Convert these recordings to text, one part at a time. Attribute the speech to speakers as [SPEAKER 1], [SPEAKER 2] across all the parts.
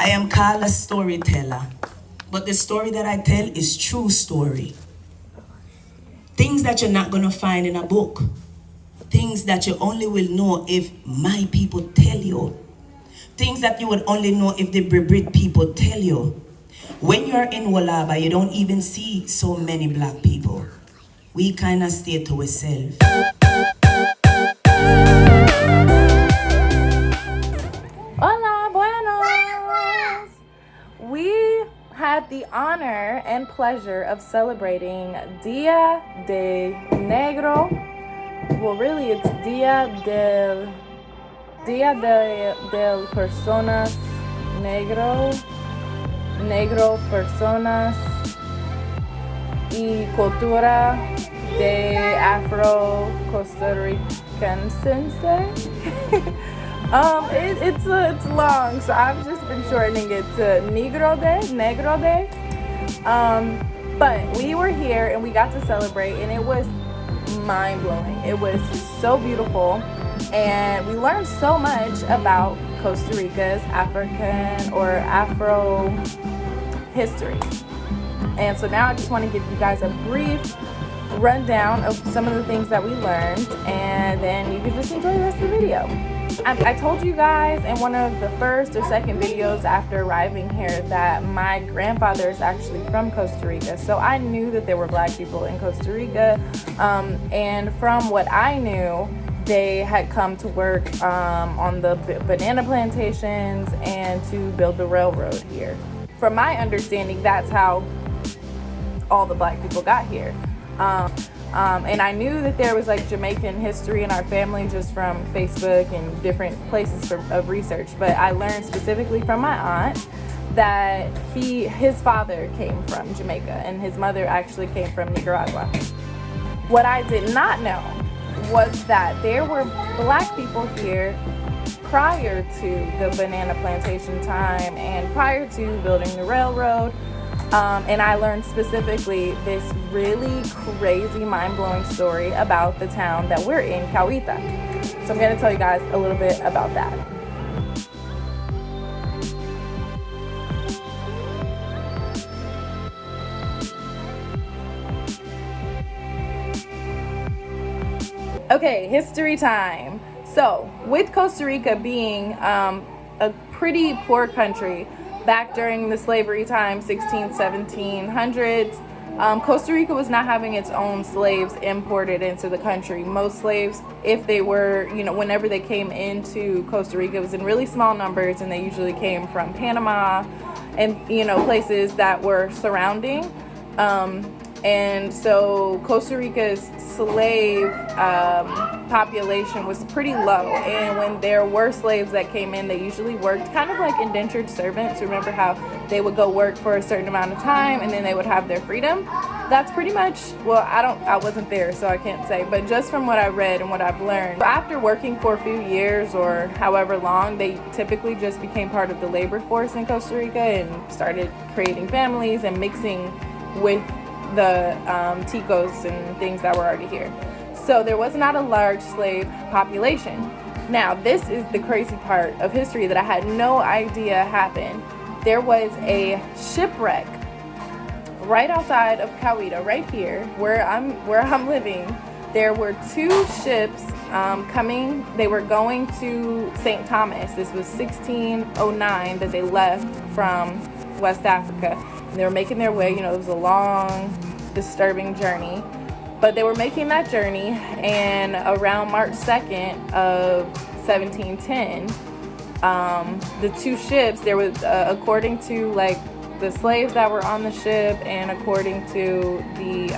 [SPEAKER 1] I am called a storyteller, but the story that I tell is true story. Things that you're not gonna find in a book. Things that you only will know if my people tell you. Things that you would only know if the Brit people tell you. When you're in Walaba, you don't even see so many black people. We kind of stay to ourselves.
[SPEAKER 2] Hola, buenos! We had the honor and pleasure of celebrating Dia de Negro. Well, really, it's del Personas Negro Personas y Cultura de Afrocostaricanese. It's long, so I've just been shortening it to Negro Day. But we were here and we got to celebrate, and it was mind-blowing. It was so beautiful, and we learned so much about Costa Rica's African or Afro history. And so now I just want to give you guys a brief rundown of some of the things that we learned, and then you can just enjoy the rest of the video. I told you guys in one of the first or second videos after arriving here that my grandfather is actually from Costa Rica, so I knew that there were black people in Costa Rica, and from what I knew, they had come to work on the banana plantations and to build the railroad here. From my understanding, that's how all the black people got here. And I knew that there was like Jamaican history in our family just from Facebook and different places of research, but I learned specifically from my aunt that his father came from Jamaica and his mother actually came from Nicaragua. What I did not know was that there were black people here prior to the banana plantation time and prior to building the railroad. And I learned specifically this really crazy, mind-blowing story about the town that we're in, Cahuita. So I'm going to tell you guys a little bit about that. Okay, history time. So, with Costa Rica being a pretty poor country, back during the slavery time, 1700s, Costa Rica was not having its own slaves imported into the country. Most slaves, if they were, whenever they came into Costa Rica, it was in really small numbers, and they usually came from Panama and, places that were surrounding. And so Costa Rica's slave population was pretty low, and when there were slaves that came in, they usually worked kind of like indentured servants. Remember how they would go work for a certain amount of time and then they would have their freedom? That's pretty much, well, I wasn't there, so I can't say, but just from what I read and what I've learned, after working for a few years or however long, they typically just became part of the labor force in Costa Rica and started creating families and mixing with the ticos and things that were already here. So there was not a large slave population. Now, this is the crazy part of history that I had no idea happened. There was a shipwreck right outside of Cahuita, right here, where I'm living. There were two ships coming. They were going to St. Thomas. This was 1609 that they left from West Africa. They were making their way, it was a long, disturbing journey, but they were making that journey, and around March 2nd of 1710, the two ships, there was, according to like the slaves that were on the ship and according to the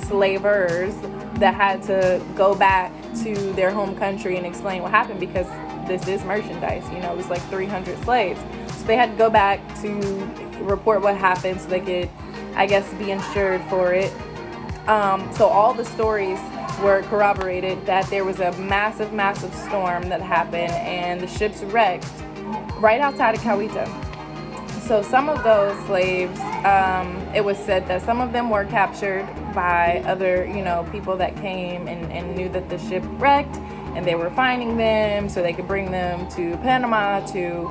[SPEAKER 2] slavers that had to go back to their home country and explain what happened, because this is merchandise, it was like 300 slaves. So they had to go back to report what happened so they could, I guess, be insured for it. So all the stories were corroborated that there was a massive storm that happened and the ships wrecked right outside of Cahuita. So some of those slaves, it was said that some of them were captured by other, people that came and knew that the ship wrecked, and they were finding them so they could bring them to Panama to,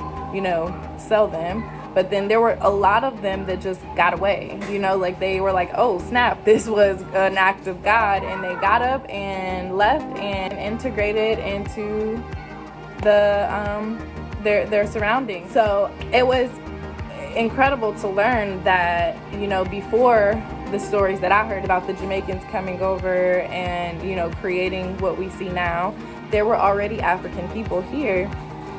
[SPEAKER 2] sell them. But then there were a lot of them that just got away, like they were like, oh snap, this was an act of God, and they got up and left and integrated into their surroundings. So it was incredible to learn that, before the stories that I heard about the Jamaicans coming over and, creating what we see now, there were already African people here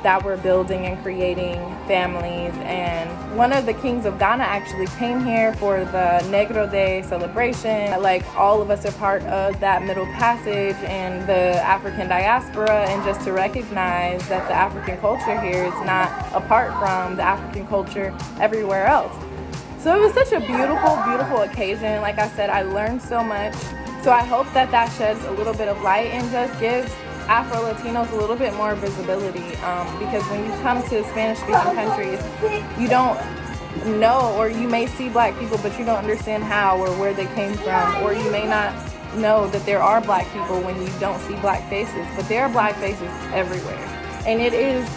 [SPEAKER 2] that were building and creating families. And one of the kings of Ghana actually came here for the Negro Day celebration. Like, all of us are part of that Middle Passage and the African diaspora, and just to recognize that the African culture here is not apart from the African culture everywhere else. So it was such a beautiful, beautiful occasion. Like I said, I learned so much. So I hope that sheds a little bit of light and just gives Afro-Latinos a little bit more visibility, because when you come to Spanish-speaking countries, you don't know, or you may see Black people, but you don't understand how or where they came from, or you may not know that there are Black people when you don't see Black faces, but there are Black faces everywhere. And it is,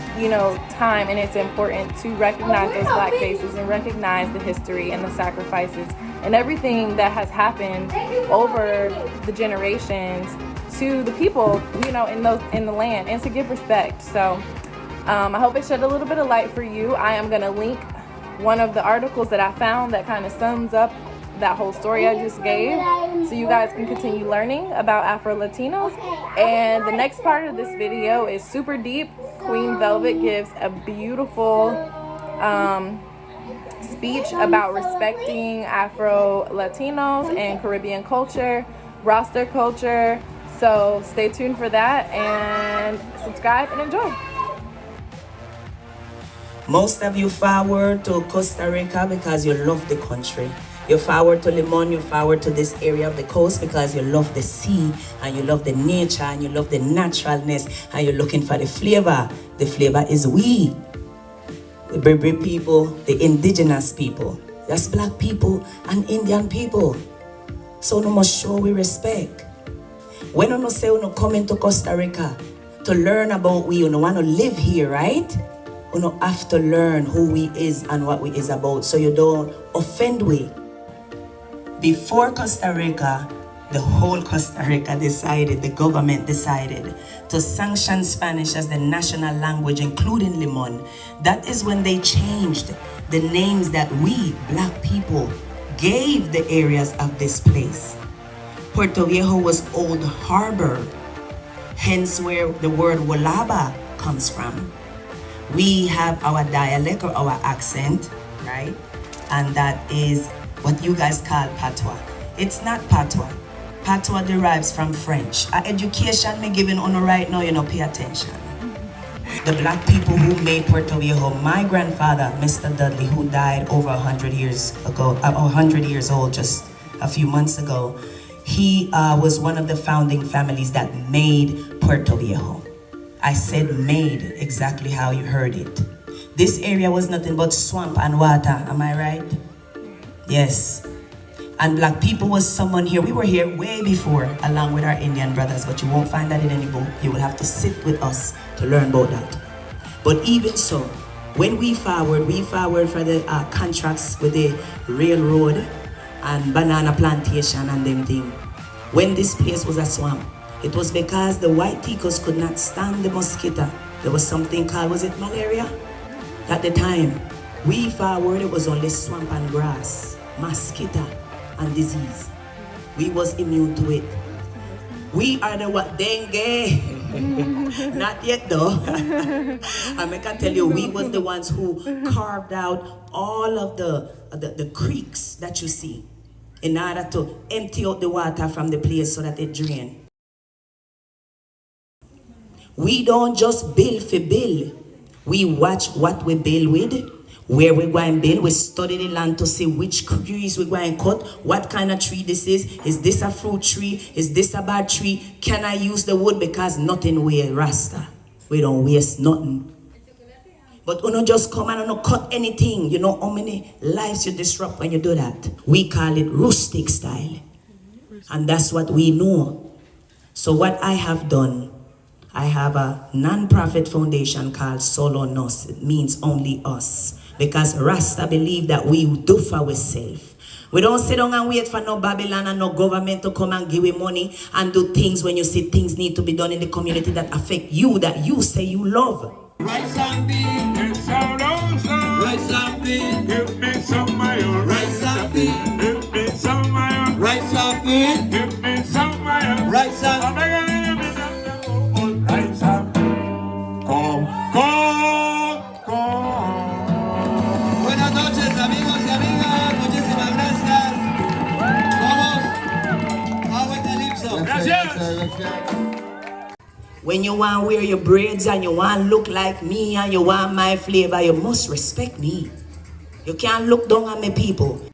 [SPEAKER 2] time, and it's important to recognize those Black faces and recognize the history and the sacrifices and everything that has happened over the generations to the people, in the land, and to give respect. So I hope it shed a little bit of light for you. I am going to link one of the articles that I found that kind of sums up that whole story I just gave, so you guys can continue learning about Afro-Latinos. And the next part of this video is super deep. Queen Velvet gives a beautiful speech about respecting Afro-Latinos and Caribbean culture, roster culture. So stay tuned for that, and subscribe and enjoy.
[SPEAKER 1] Most of you forward to Costa Rica because you love the country. You forward to Limon, you forward to this area of the coast because you love the sea, and you love the nature, and you love the naturalness, and you're looking for the flavor. The flavor is we, the Berber people, the indigenous people. That's Black people and Indian people. So no must show we respect. When you say you come into Costa Rica to learn about we, you want to live here, right? You have to learn who we is and what we is about, so you don't offend we. Before Costa Rica, the whole Costa Rica decided, the government decided to sanction Spanish as the national language, including Limon. That is when they changed the names that we, Black people, gave the areas of this place. Puerto Viejo was Old Harbor, hence where the word Walaba comes from. We have our dialect or our accent, right? And that is what you guys call patois. It's not patois. Patois derives from French. Our education me giving on right now, pay attention. The Black people who made Puerto Viejo, my grandfather, Mr. Dudley, who died over 100 years ago, 100 years old just a few months ago, he was one of the founding families that made Puerto Viejo. I said made, exactly how you heard it. This area was nothing but swamp and water, am I right? Yes. And Black people was someone here. We were here way before, along with our Indian brothers, but you won't find that in any book. You will have to sit with us to learn about that. But even so, when we forward for the contracts with the railroad and banana plantation and them thing. When this place was a swamp, it was because the white ticos could not stand the mosquito. There was something called, was it malaria? At the time, we forward, it was only swamp and grass, mosquito and disease. We was immune to it. We are the what, dengue? Not yet though. I can tell you, we was the ones who carved out all of the creeks that you see in order to empty out the water from the place so that it drain. We don't just build for build. We watch what we build with, where we go and build. We study the land to see which trees we go and cut, what kind of tree this is. Is this a fruit tree? Is this a bad tree? Can I use the wood? Because nothing we rasta. We don't waste nothing. But you don't just come and you don't cut anything. You know how many lives you disrupt when you do that? We call it rustic style. And that's what we know. So what I have done, I have a non-profit foundation called Solo Nos. It means only us. Because Rasta believe that we do for ourselves. We don't sit down and wait for no Babylon and no government to come and give you money and do things when you see things need to be done in the community that affect you, that you say you love.
[SPEAKER 3] Rice and beans, it's sound also. Rice and beans, give me some mayo. Rice and beans, give me some mayo. Rice and beans, give me some mayo. Rice and beans, rice and beans. Come. Buenas noches, amigos y amigas. Muchísimas gracias. Vamos. Agua Calypso. Gracias.
[SPEAKER 1] When you want to wear your braids and you want to look like me and you want my flavor, you must respect me. You can't look down on me people.